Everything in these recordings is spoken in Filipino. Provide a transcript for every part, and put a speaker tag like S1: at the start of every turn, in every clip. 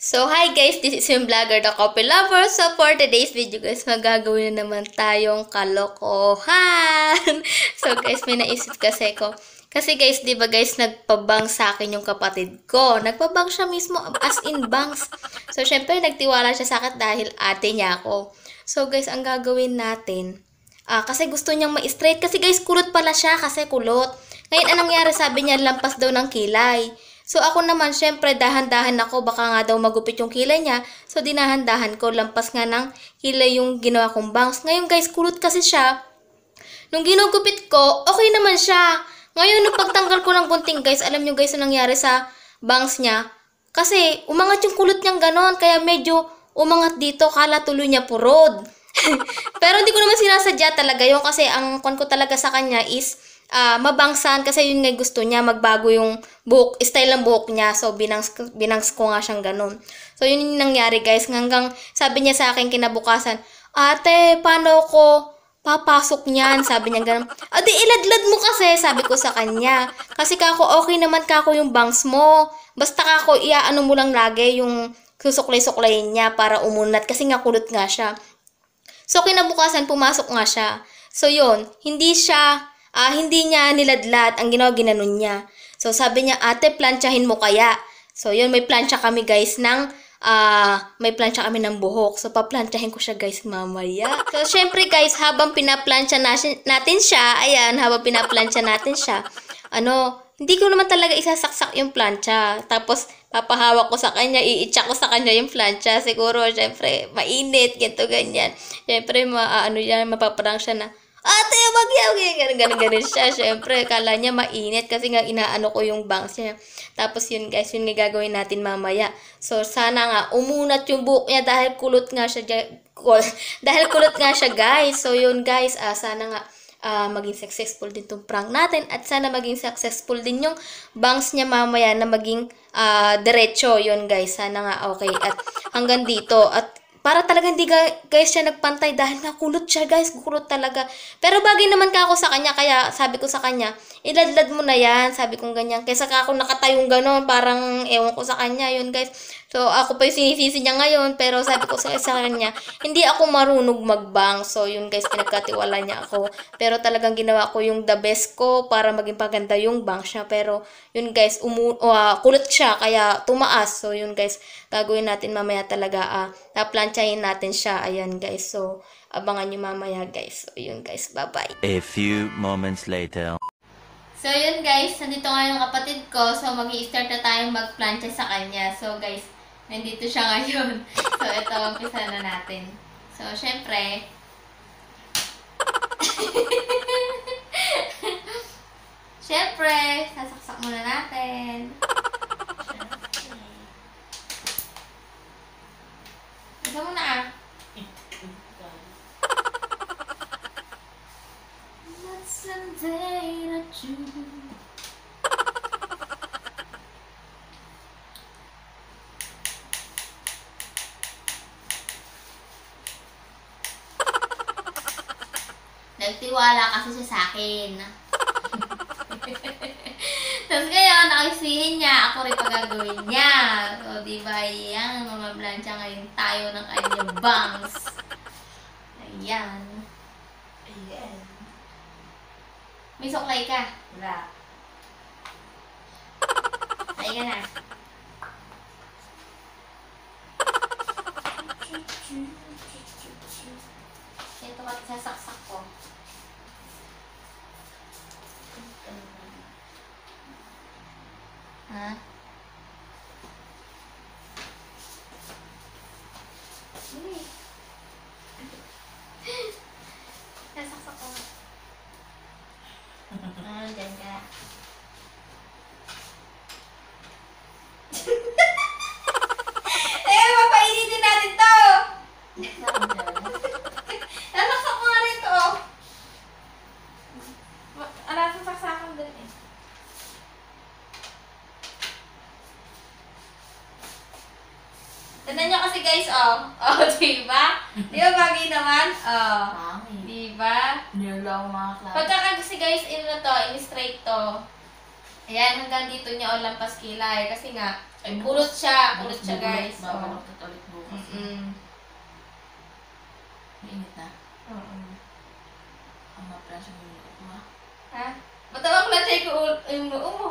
S1: So, hi guys! This is yung vlogger, the Coffee Lover. So, for today's video guys, magagawin na naman tayong kalokohan. So, guys, may naisip kasi ko. Kasi guys, di ba guys, nagpabang sa akin yung kapatid ko. Nagpabang siya mismo, as in bangs. So, syempre, nagtiwala siya sa akin dahil ate niya ako. So, guys, ang gagawin natin, kasi gusto niyang ma-straight. Kasi guys, kulot pala siya kasi kulot. Ngayon, anong nangyari? Sabi niya, lampas daw ng kilay. So, ako naman, syempre, dahan-dahan ako. Baka nga daw magupit yung kilay niya. So, dinahan-dahan ko. Lampas nga ng kilay yung ginawa kong bangs. Ngayon, guys, kulot kasi siya. Nung ginugupit ko, okay naman siya. Ngayon, nung pagtanggal ko ng gunting, guys, alam nyo, guys, yung nangyari sa bangs niya. Kasi, umangat yung kulot niyang ganon. Kaya medyo umangat dito. Kala tuloy niya purod. Pero hindi ko naman sinasadya talaga yun. Kasi, ang kon ko talaga sa kanya is mabangsan kasi yun nga gusto niya, magbago yung buhok, style ng buhok niya. So, binangs ko nga siyang ganun. So, yun yung nangyari guys. Hanggang sabi niya sa akin kinabukasan, ate, paano ko papasok niyan? Sabi niya ganun. Adi, iladlad mo kasi, sabi ko sa kanya. Kasi kako, okay naman kako yung bangs mo. Basta kako, iaano mo lang lagi yung susuklay-suklayin niya para umunat. Kasi nga kulot nga siya. So, kinabukasan, pumasok nga siya. So, yun, hindi niya niladlad. Ang ginawa, ginanon niya. So, sabi niya, ate, planchahin mo kaya. So, yun, may plancha kami, guys, ng buhok. So, paplantsahin ko siya, guys, mamaya. So, syempre, guys, habang pinaplantsa natin siya, ayan, hindi ko naman talaga isasaksak yung plancha. Tapos, papahawak ko sa kanya, iitsak ko sa kanya yung plancha. Siguro, syempre, mainit, ganito, ganyan. Syempre, mapaparang siya na, ate, ganun siya. Syempre, kala niya mainit kasi nga inaano ko yung bangs niya. Tapos yun guys, yun nga gagawin natin mamaya. So, sana nga umunat yung buhok niya dahil kulot nga siya guys. So, yun guys, sana nga maging successful din tong prank natin at sana maging successful din yung bangs niya mamaya na maging diretso. Yun guys, sana nga okay. At hanggang dito at para talaga hindi guys siya nagpantay dahil nakulot siya guys, kulot talaga. Pero bagay naman ka ako sa kanya, kaya sabi ko sa kanya, iladlad mo na yan, sabi kong ganyan. Kaysa ka ako nakatayong ganon, parang ewan ko sa kanya, yun guys. So ako pa yung sinisisi niya ngayon, pero sabi ko sa kanya, hindi ako marunong magbang. So yun guys, pinagkatiwala niya ako. Pero talagang ginawa ko yung the best ko para maging paganda yung bangs niya. Pero yun guys, kulot siya, kaya tumaas. So yun guys, gagawin natin mamaya talaga, na-planchahin natin siya. Ayan guys, so abangan nyo mamaya guys. So yun guys, bye-bye.
S2: A few moments later.
S1: So yun guys, nandito nga yung kapatid ko. So mag-i-start na tayong mag-plancha sa kanya. So guys, nandito siya ngayon. So ito, umpisa na natin. So syempre, sasaksak muna natin. Isa muna Not someday that you nagtiwala kasi siya sa akin. Tapos ngayon, nakisihin niya, ako rin pagagawin niya. So, diba, yan, mamablansya ngayon tayo ng kanyang bangs. Ayan. May suklay ka?
S3: Wala.
S1: Ay ka na. Ito ka sasaksak ko. Ha? Sasaksak ko. Dyan ka. Papainitin natin to! Sasaksak ko nga rin to. Sasaksakan din eh. Tignan nyo kasi guys, diba? Diba bagay naman? Diba?
S3: Hindi lang ako mga klase.
S1: Pagka kasi guys, in-straight to. Ayan, hanggang dito niya lampas kilay. Kasi nga,
S3: Ay,
S1: Kulot siya guys.
S3: Babalok na ulit bukas. Mainit na.
S1: Oo.
S3: Ang ma-flash yung noo ko ha.
S1: Ha? Matawag lang siya yung noo mo.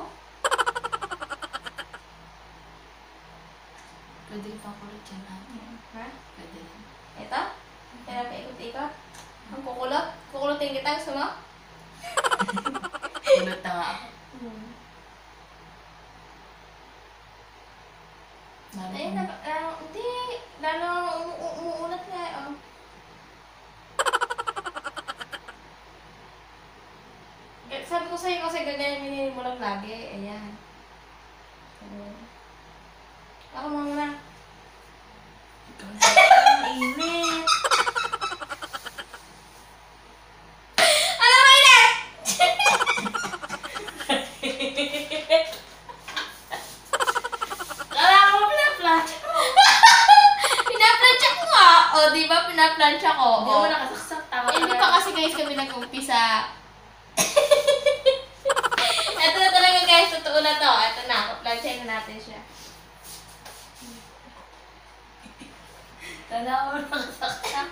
S3: Pwede rin pang kulot yan ha.
S1: Ha?
S3: Pwede rin.
S1: Ito? Kaya paikot-ikot? Ang kukulot? Kukulutin kita, gusto mo?
S3: Kulot na nga ako.
S1: Ayun, hindi. Lalo umuulat nga. Oh. Sabi ko sa'yo kasi gaganyamin mo lang lagi. Ayan. Ako muna.
S3: Ikaw na. Ang init.
S1: Ano ba init?
S3: Kala ko pina-flash.
S1: Pinaplansya ko nga. O, di ba? Pinaplansya ko.
S3: Hindi mo nakasaksak. Tama ka
S1: Hindi
S3: na.
S1: pa kasi guys kami nag-umpisa. Ito na talaga guys. Totoo na to. Ito na. Kaplansyahin na natin siya.
S3: Kala ko nakasaksak.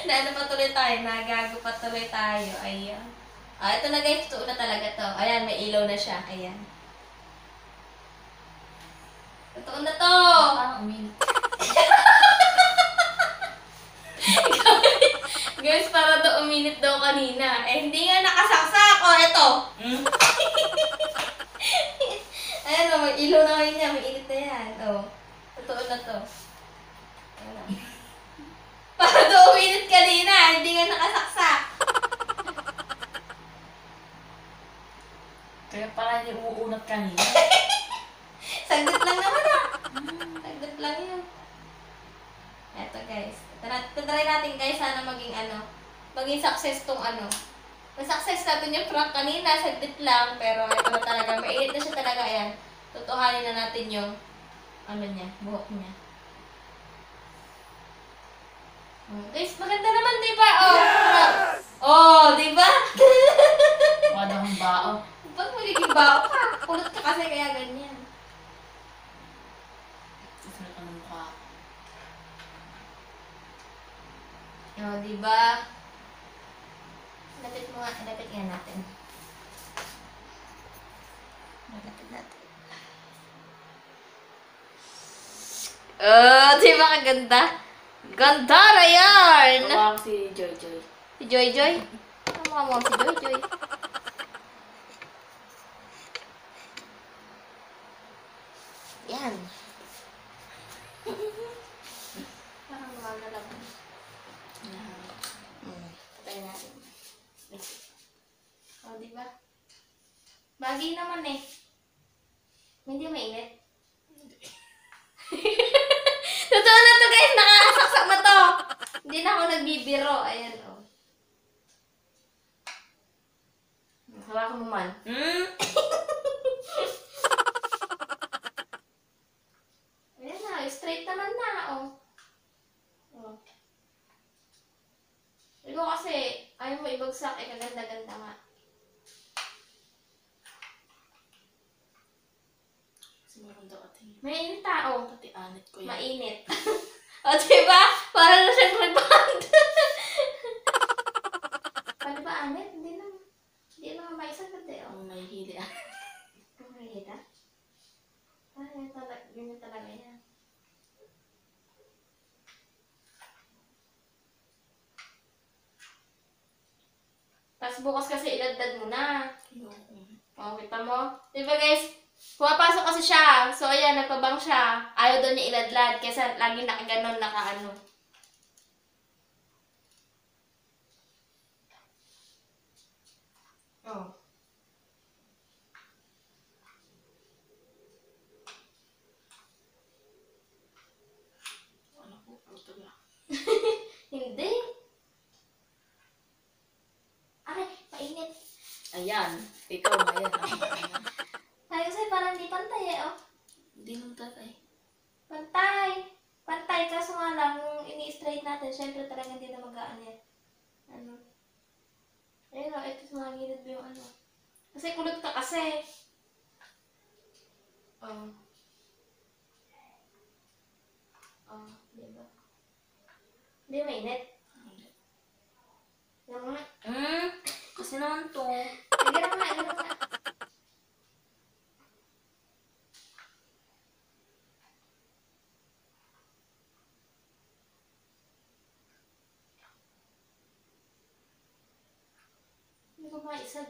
S1: Naano pa tuloy tayo. Nagago pa tuloy tayo. Ayan. Ito na guys. Totoo na talaga to. Ayan. May ilaw na siya. Ayan. Totoo na to.
S3: Parang uminit.
S1: Guys, para daw uminit daw kanina. Eh, hindi nga nakasaksak. O, eto. Ayan o, may ilaw na ngayon niya. May init na yan. O, totoo na to. Ayan o. Para daw uminit kanina. Hindi nga nakasaksak.
S3: Kaya pala hindi umuunat kanina.
S1: Saglit lang naman ah. Saglit lang yun. Eto guys. Try natin guys. Sana maging success tong Na-success natin yung prank kanina. Saglit lang. Pero ito na talaga. Mainit na siya talaga. Ayan. Tutuhanin na natin yung buhok niya. Guys, maganda naman, di ba? Oh, yes! Oh, di ba?
S3: Mukha daw ang bao.
S1: Ba't magiging bao ka? Kulot ka kasi kaya ganyan.
S3: Susunod ang mukha.
S1: Oh, di ba? Lapit mo nga. Lapit nga natin. Lapit natin. Oh, di ba kaganda? Ganda na yan!
S3: Mukha ko si Joy Joy.
S1: Si Joy Joy? Ano mukha mo si Joy Joy? Yan. Parang lumagalap. Patay natin. O, di ba? Bagay naman eh. Hindi mainit. Totoo na to guys, nakakasaksak na to. Hindi na ako nagbibiro. Ayan o. Hawakan mo man. Ayan na, straight naman na o. O. Ikaw kasi, ayaw mo ibagsak, kaganda-ganda nga.
S3: Siguro daw ating
S1: Mainit tao.
S3: pati anit ko yan.
S1: Mainit. O, diba? Para na siyang rebound. Paano ba, Anet? Hindi naman maisagad eh.
S3: Ang nahihili ah.
S1: Okay, kita? Yun talaga yan. Tapos bukas kasi iladad mo na. O, kita mo? Diba guys? Pumapasok kasi siya. So, ayan, nagpabang siya. Ayaw daw niya iladlad. Kesa lagi nakaganon, nakaano. Oh.
S3: Ano po, puto lang.
S1: Hindi. Aray, mainit.
S3: Ayan, ikaw na yan.
S1: Ay, kasi parang hindi pantay eh, oh.
S3: Hindi nung tatay.
S1: Pantay. Pantay, kaso nga lang, nung ini-straight natin, syempre talaga hindi na mag-aan yan. Ano? Ayun o, ito sa mga gilid mo yung ano. Kasi kulot ka kasi. Oh. Oh, diba? Hindi mainit. Yan nga.
S3: Kasi naman to.
S1: Ay, ganun nga, ganun nga. Hindi ko maisag,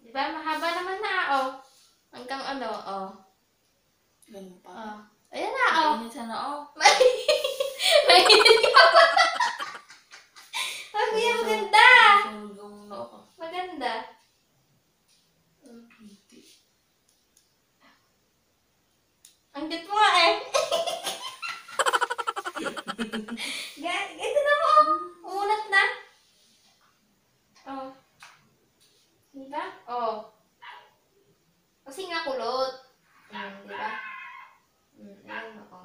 S1: Diba? Mahaba naman na, oh. Hanggang ano, oh.
S3: Ganun pa.
S1: Oh. Ayan na, oh.
S3: Mainit sana, oh.
S1: Mainit ka pa. Ang kuya, maganda.
S3: Sunog yung noo ko.
S1: Maganda.
S3: Hindi.
S1: Ang cute mo nga eh. Ito na mo. Umunat na. Oh. Diba? Oh. Kasi nga kulot. Diba? Ayan ako.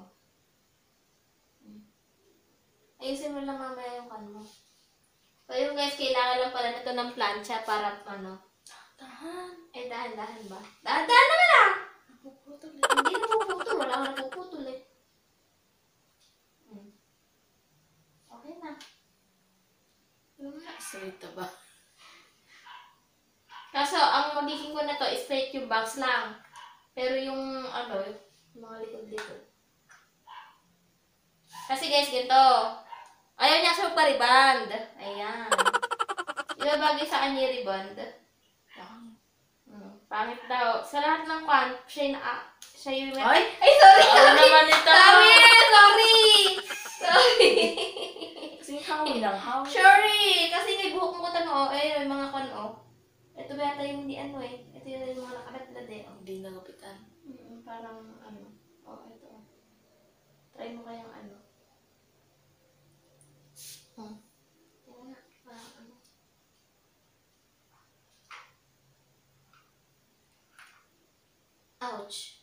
S1: Ayusin mo lang mamaya yung kan mo. So yun guys, kailangan lang pala nito ng plancha para ano.
S3: Tahan.
S1: Eh, dahan-dahan ba? Dahan-dahan naman ah!
S3: Napuputol.
S1: Hindi napuputol. Wala ka napuputol eh. Okay na. Yung nga.
S3: Straight na ba?
S1: Kaso, ang magiging ko na to, straight yung bangs lang. Pero yung, ano, yung mga likod-likod. Kasi guys, ganito. Ayaw niya sa pariband. Ayan. Di ba bagay sa kanya yung riband? Pangit daw. Sa lahat ng kan, siya yung...
S3: Ay!
S1: Sorry!
S3: Ano naman ito?
S1: Sorry!
S3: Kasi hawin lang, hawin.
S1: Sorry! Kasi may buhok mo tanong, may mga kan, Ito ba yata yung hindi ano eh. Ito yung mga nakatatlat eh.
S3: Hindi nagupitan.
S1: Parang ano. Ito. Try mo kayang ano. Yan nga. Parang ano. Ouch.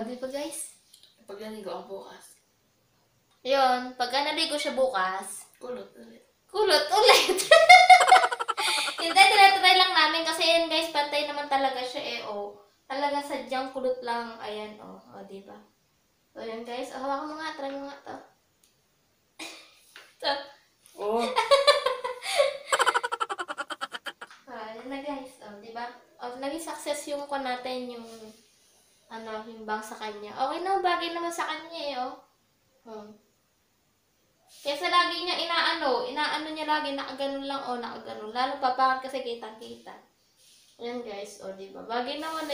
S1: Di ba guys?
S3: Pag naligo ang bukas,
S1: Yun, pagka naligo siya bukas,
S3: kulot ulit.
S1: kulot ulit. Hindi, tinatry lang namin kasi yun guys, pantay naman talaga siya Talaga sadyang kulot lang. Ayan, diba? So, yun guys. Hawakan mo nga. Try mo nga to. So,
S3: Oh.
S1: yun na guys. Diba? Naging success yung natin, yung yung bang sa kanya. Okay na, bagay naman sa kanya Kesa lagi niya inaano niya lagi, nakaganon lang, nakaganon. Lalo papangat kasi kitang-kita. Ayan guys, diba? Bagay naman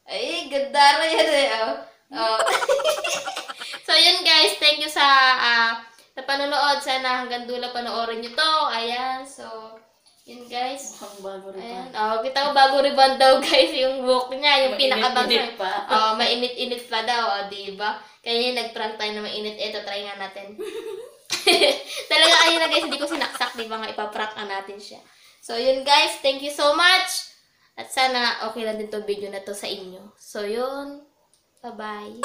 S1: Ay, gandara yan So, yun guys, thank you sa panonood. Sana hanggang dulo panoorin nyo to. Ayan, so, yun guys.
S3: Mukhang bago rin
S1: Ayan,
S3: pa.
S1: kita ko bago riband daw guys, yung buhok niya, yung
S3: Mainit-init pa.
S1: mainit-init pa daw, diba? Kaya nag-prank tayo na mainit. Ito, try nga natin. Talaga, ayun na guys, hindi ko sinaksak, diba nga, ipaprank natin siya. So, yun guys, thank you so much. At sana, okay lang din tong video na to sa inyo. So, yun. Bye-bye.